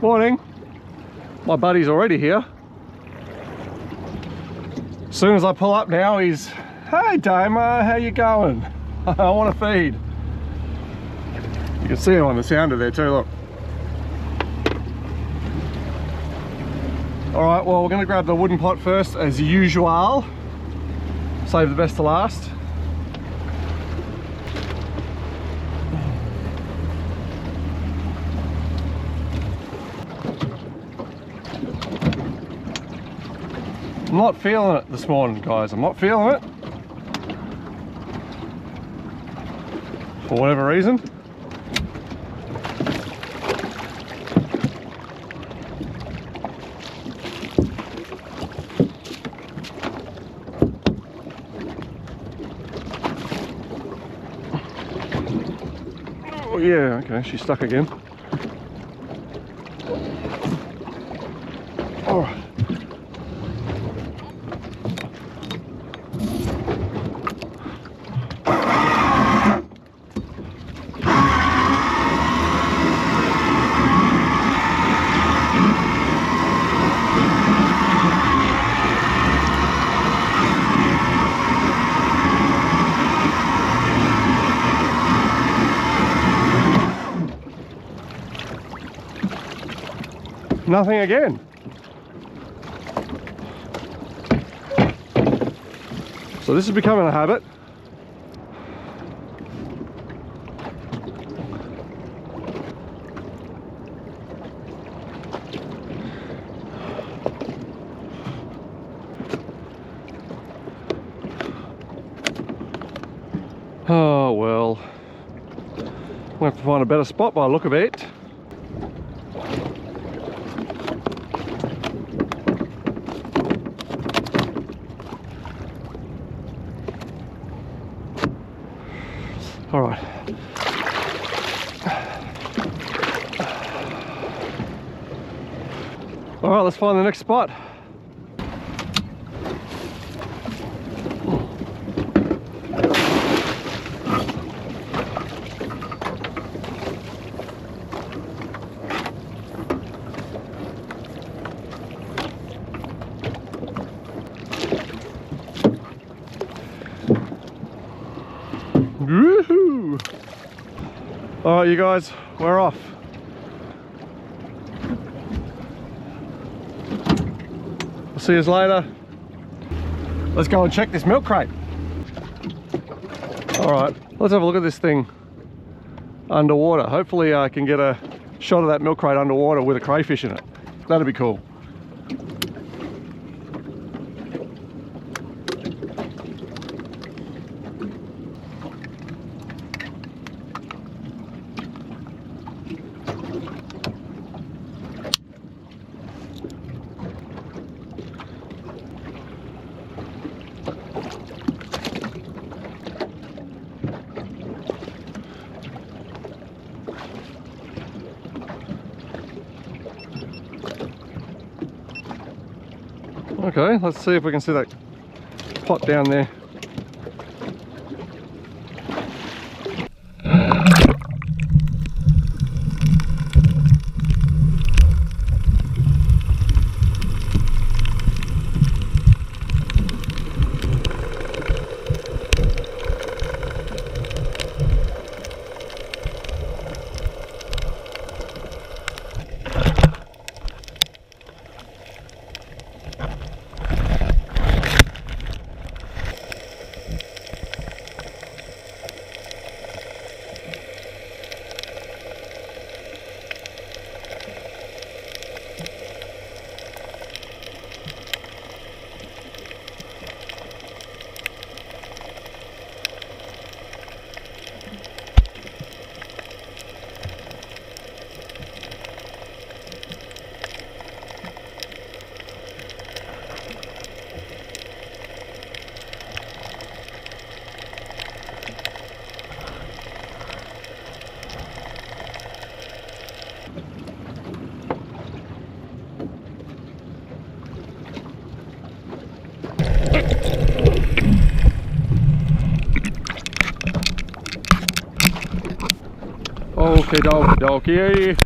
Morning. My buddy's already here. As soon as I pull up now, he's, "Hey Damo, how you going? I want to feed." You can see him on the sounder there too, look. All right, well, we're gonna grab the wooden pot first as usual. Save the best to last. I'm not feeling it this morning, guys. I'm not feeling it. For whatever reason. Oh yeah, okay, she's stuck again. All right. Nothing again. So this is becoming a habit. Oh well, we'll have to find a better spot by the look of it. All right. All right, let's find the next spot. Woohoo! All right, you guys, we're off. I'll see you later. Let's go and check this milk crate. All right, let's have a look at this thing underwater. Hopefully I can get a shot of that milk crate underwater with a crayfish in it. That'd be cool. Okay, let's see if we can see that pot down there. Okie dokie dokie.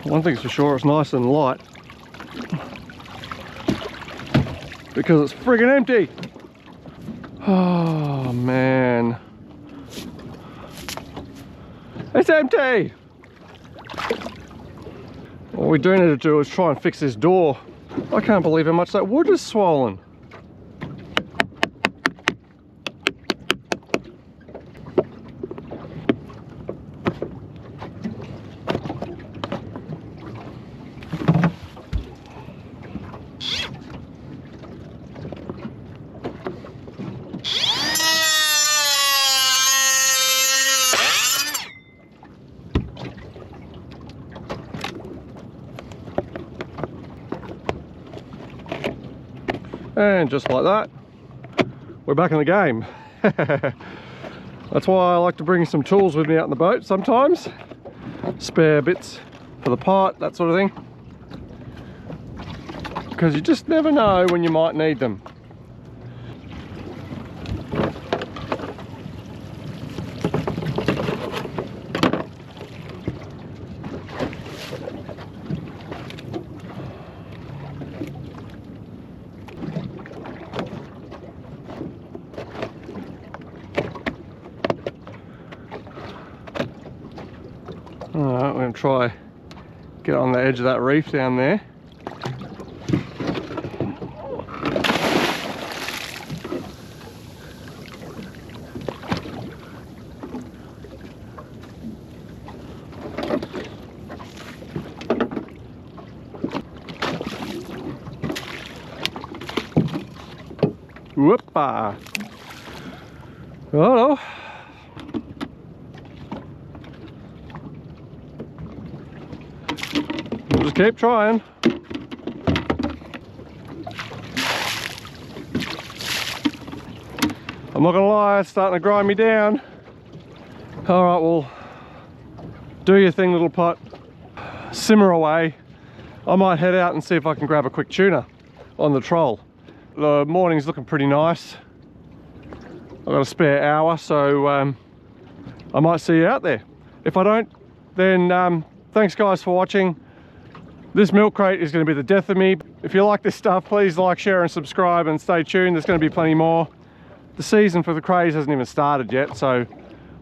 One thing's for sure, it's nice and light because it's friggin' empty. Oh man, it's empty. What we do need to do is try and fix this door. I can't believe how much that wood is swollen. And just like that, we're back in the game. That's why I like to bring some tools with me out in the boat sometimes. Spare bits for the pot, that sort of thing. Because you just never know when you might need them. Alright, we're going to try get on the edge of that reef down there. Whoop-ah. Oh no. We'll just keep trying. I'm not gonna lie, it's starting to grind me down. Alright, well, do your thing, little pot. Simmer away. I might head out and see if I can grab a quick tuna on the troll. The morning's looking pretty nice. I've got a spare hour, so I might see you out there. If I don't, then thanks guys for watching. This milk crate is going to be the death of me. If you like this stuff, please like, share and subscribe and stay tuned. There's going to be plenty more. The season for the crays hasn't even started yet, so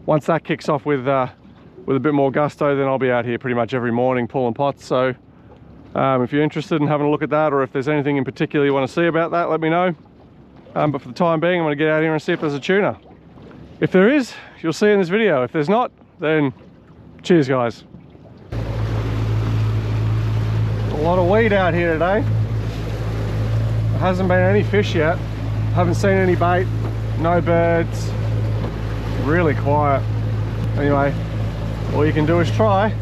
once that kicks off with a bit more gusto, then I'll be out here pretty much every morning pulling pots. So if you're interested in having a look at that, or if there's anything in particular you want to see about that, let me know. But for the time being, I'm going to get out here and see if there's a tuna. If there is, you'll see in this video. If there's not, then cheers guys. A lot of weed out here today. There hasn't been any fish yet. Haven't seen any bait, no birds, really quiet. Anyway, all you can do is try.